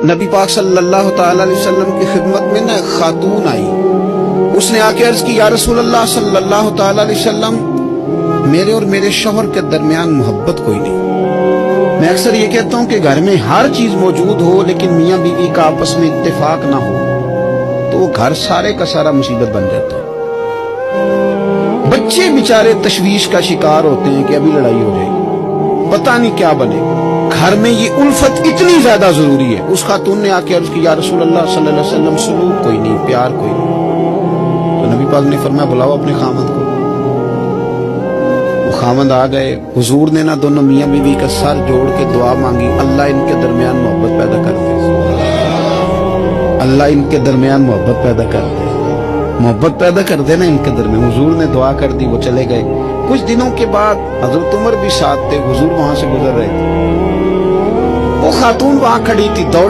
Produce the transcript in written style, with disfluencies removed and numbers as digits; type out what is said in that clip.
نبی پاک صلی اللہ تعالی علیہ وسلم کی خدمت میں ایک خاتون آئی. اس نے آ کے عرض کی یا رسول اللہ صلی اللہ تعالی علیہ وسلم میرے اور میرے شوہر کے درمیان محبت کوئی نہیں. میں اکثر یہ کہتا ہوں کہ گھر میں ہر چیز موجود ہو لیکن میاں بیوی کا آپس میں اتفاق نہ ہو تو وہ گھر سارے کا سارا مصیبت بن جاتا ہے. بچے بیچارے تشویش کا شکار ہوتے ہیں کہ ابھی لڑائی ہو جائے گی, پتہ نہیں کیا بنے. گھر میں یہ الفت اتنی زیادہ ضروری ہے. اس خاتون نے آ کے عرض کی یا رسول اللہ صلی اللہ علیہ وسلم سلوک کوئی نہیں, پیار کوئی نہیں. تو نبی پاک نے فرمایا بلاؤ اپنے خامند کو. وہ خامند آ گئے. حضور نے نہ دونوں میاں بیوی کا سر جوڑ کے دعا مانگی, اللہ ان کے درمیان محبت پیدا کر دے, اللہ ان کے درمیان محبت پیدا کر دے, محبت پیدا کر دینا ان کے درمیان. حضور نے دعا کر دی, وہ چلے گئے. کچھ دنوں کے بعد حضرت عمر بھی ساتھ تھے. حضور وہاں سے گزر رہے تھے. وہ خاتون وہاں کھڑی تھی, دوڑ